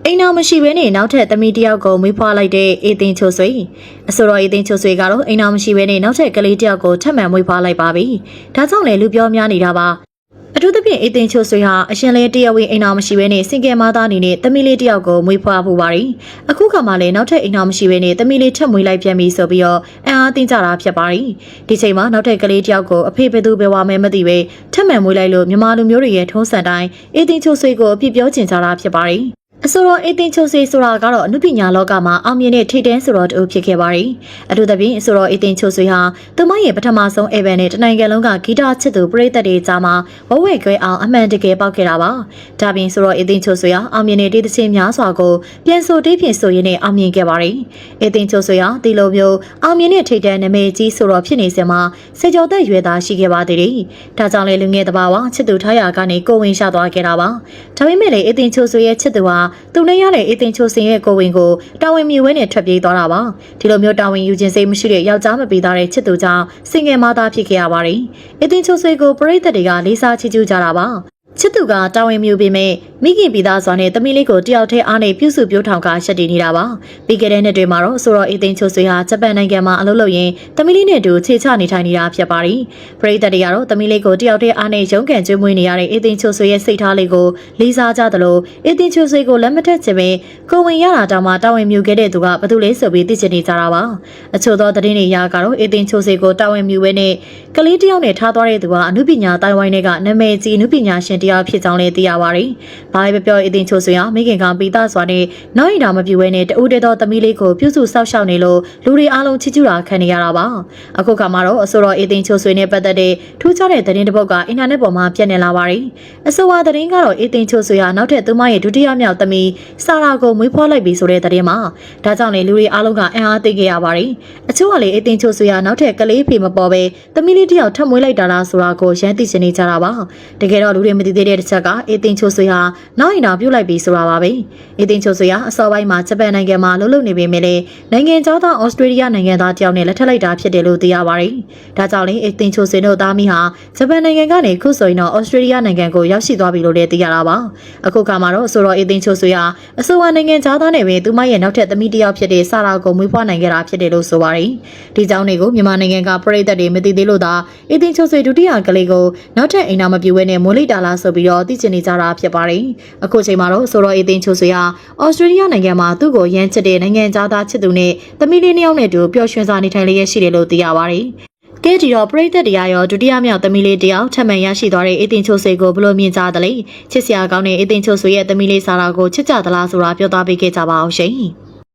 အိမ်နောက်မရှိဘဲနဲ့နောက်ထပ်သမီးတယောက်ကိုမွေးဖွားလိုက်တဲ့အေးသိန်းချိုဆွေအဆိုတော်အေးသိန်းချိုဆွေကတော့အိမ်နောက်မရှိဘဲနဲ့နောက်ထပ်ကလေးတယောက်ကိုထပ်မံမွေးဖွားလိုက်ပါပြီ။ဒါကြောင့်လည်းလူပြောများနေတာပါ။အထူးသဖြင့်အေးသိန်းချိုဆွေဟာအရှင်လေးတရားဝင်အိမ်နောက်မရှိဘဲနဲ့စင်ကယ်မသားအနေနဲ့သမီးလေးတယောက်ကိုမွေးဖွားဖို့ပါရီ။အခုခါမှလည်းနောက်ထပ်အိမ်နောက်မရှိဘဲနဲ့သမီးလေးထပ်မွေးလိုက်ပြန်ပြီဆိုပြီးတော့အံ့အားသင့်ကြတာဖြစ်ပါရီ။ဒီချိန်မှာနောက်ထပ်ကလေးတယောက်ကိုအဖေဘယ်သူပဲဝါမဲမသိပဲထပ်မံမွေးလိုက်လို့မြန်မာလူမျိုးတွေရဲ့ထုံးစံတိုင်းအေးသိန်းချိုဆွေကိုအပြစ်ပြောချင်ကြတာဖြစ်ပါရီ။အဆိုတော်အေးသိန်းချိုဆွေဆိုတာကတော့အနုပညာလောကမှာအောင်မြင်တဲ့ထိပ်တန်းဆိုတော်တူဖြစ်ခဲ့ပါရီ။အထူးသဖြင့်အဆိုတော်အေးသိန်းချိုဆွေဟာသူမရဲ့ပထမဆုံးအေဗန်နဲ့တနိုင်ငံလုံးကဂီတချစ်သူပရိသတ်တွေကြားမှာဝဝဲကွဲအောင်အမှန်တကယ်ပေါက်ခဲ့တာပါ။ဒါပြင်ဆိုတော်အေးသိန်းချိုဆွေဟာအောင်မြင်တဲ့တေးသချင်းများစွာကိုပြန်ဆိုတေးဖြင့်ဆိုရင်းနဲ့အောင်မြင်ခဲ့ပါရီ။အေးသိန်းချိုဆွေဟာဒီလိုမျိုးအောင်မြင်တဲ့ထိပ်တန်းနာမည်ကြီးဆိုတော်ဖြစ်နေစမှာစေကျော်သက်ရွယ်သားရှိခဲ့ပါသေးတယ်။ဒါကြောင့်လေလူငယ်တဘာဝချစ်သူထားရာကနေကိုဝင်ရှာသွားခဲ့တာပါ။ဒါပေမဲ့လေအေးသိန်းချိုဆွေရဲ့ချစ်သူဟာသူနဲ့ရတဲ့အေးသိန်းချိုစင်ရဲ့ကိုဝင်ကိုတာဝန်မြူဝဲနဲ့ထွက်ပြေးသွားတာပါဒီလိုမျိုးတာဝန်ယူခြင်းစိတ်မရှိတဲ့ယောက်ျားမပေးသားတဲ့ချစ်သူကြောင့်စင်ငယ်မသားဖြစ်ခဲ့ရပါတယ်အေးသိန်းချိုဆွေကိုပရိသတ်တွေကလေးစားချီးကျူးကြတာပါချစ်သူကတာဝန်မြူပေမဲ့မိခင်ပြည်သားစွာနဲ့သမီးလေးကိုတယောက်တည်းအားနဲ့ပြုစုပြောထောင်ကရှက်တည်နေတာပါပြီးခဲ့တဲ့နှစ်တွေမှာတော့ဆိုတော့အေးသိန်းချိုဆွေဟာဂျပန်နိုင်ငံမှာအလုပ်လုပ်ရင်းသမီးလေးနဲ့တူခြေချနေထိုင်နေတာဖြစ်ပါတယ်ပရိသတ်တွေကတော့သမီးလေးကိုတယောက်တည်းအားနဲ့ရုန်းကန်ကျွေးမွေးနေရတဲ့အေးသိန်းချိုဆွေရဲ့စိတ်ထားလေးကိုလေးစားကြသလိုအေးသိန်းချိုဆွေကိုလက်မထက်ချင်ပဲကိုဝင်ရတာတောင်မှတာဝန်မြူခဲ့တဲ့သူကဘာလို့လဲဆိုပြီးသိချင်နေကြတာပါအချို့သောသတင်းတွေအရကတော့အေးသိန်းချိုဆွေကိုတာဝန်မြူဝဲနဲ့ကလေးတယောက်နဲ့ထားသွားတဲ့သူကအနုပညာတိုင်ဝိုင်းတွေကနာမည်ကြီးအနုပညာရှင်တယောက်ဖြစ်ကြောင်းလည်းသိရပါတယ်။ဘာပဲပြောအေးသိန်းချိုဆွေဟာမိခင်ကပိသားစွာနဲ့နောက်ရင်တာမပြူဝဲနဲ့တူတဲသောသမီးလေးကိုပြုစုစောက်ရှောက်နေလို့လူတွေအားလုံးချစ်ကြူတာခံနေရတာပါ။အခုကမှတော့အဆိုတော်အေးသိန်းချိုဆွေနဲ့ပတ်သက်တဲ့ထူးခြားတဲ့သတင်းတစ်ပုဒ်ကအင်တာနက်ပေါ်မှာပြန့်နှံ့လာပါတယ်။အဆိုပါသတင်းကတော့အေးသိန်းချိုဆွေဟာနောက်ထပ်သူမရဲ့ဒုတိယမြောက်သမီးဆာရာကိုမွေးဖွားလိုက်ပြီဆိုတဲ့သတင်းမှာဒါကြောင့်လေလူတွေအားလုံးကအံ့အားသင့်ခဲ့ရပါတယ်။အချို့ကလေအေးသိန်းချိုဆွေဟာနောက်ထပ်ကလေးဖေမပေါ်ပဲသမီးလေးတစ်ယောက်ထပ်မွေးလိုက်တာလားဆိုတာကိုရမ်းသိချင်နေကြတာပါ။တကယ်တော့လူတွေမသိသေးတဲ့တစ်ချက်ကအေးသိန်းချိုဆွေဟာနောက်ရင်တော့ပြုတ်လိုက်ပြီဆိုတာပါပဲအေးသိန်းချိုဆွေဟာအစောပိုင်းမှာဂျပန်နိုင်ငံမှာလှုပ်လှုပ်နေပေမဲ့လည်းနိုင်ငံခြားသားဩစတြေးလျနိုင်ငံသားတယောက်နဲ့လက်ထပ်လိုက်တာဖြစ်တယ်လို့သိရပါတယ်ဒါကြောင့်လည်းအေးသိန်းချိုဆွေတို့သားမီးဟာဂျပန်နိုင်ငံကနေခုဆိုရင်တော့ဩစတြေးလျနိုင်ငံကိုရောက်ရှိသွားပြီလို့လည်းသိရတာပါအခုခါမှာတော့ဆိုတော့အေးသိန်းချိုဆွေဟာအဆိုပါနိုင်ငံခြားသားနဲ့ပဲသူမရဲ့နောက်ထပ်သမီးတယောက်ဖြစ်တဲ့ဆာရာကိုမွေးဖွားနိုင်ခဲ့တာဖြစ်တယ်လို့ဆိုပါတယ်ဒီကြောင့်တွေကိုမြန်မာနိုင်ငံကပရိသတ်တွေမသိသေးလို့သာအေးသိန်းချိုဆွေဒုတိယကလေးကိုနောက်ထပ်အိမ်နာမပြူဝဲနဲ့မိုးလိတာလားဆိုပြီးတော့သိချင်နေကြတာဖြစ်ပါတယ်အခုချိန်မှာတော့ဆိုတော့အေးသိန်းချိုဆွေဟာဩစတြေးလျနိုင်ငံမှာသူ့ကိုရမ်းချစ်တဲ့နိုင်ငံသားသားချစ်သူနဲ့သမီးလေးနှစ်ယောက်နဲ့တူပျော်ရွှင်စွာနေထိုင်လျက်ရှိတယ်လို့သိရပါတယ်။ကဲဒီတော့ပရိသတ်တရားရောဒုတိယမြောက်သမီးလေးတယောက်ထပ်မံရရှိသွားတဲ့အေးသိန်းချိုဆွေကိုဘလို့မြင်ကြသလဲချစ်စရာကောင်းတဲ့အေးသိန်းချိုဆွေရဲ့သမီးလေးစာရာကိုချစ်ကြသလားဆိုတာပြောသားပေးခဲ့ကြပါအောင်ရှင်။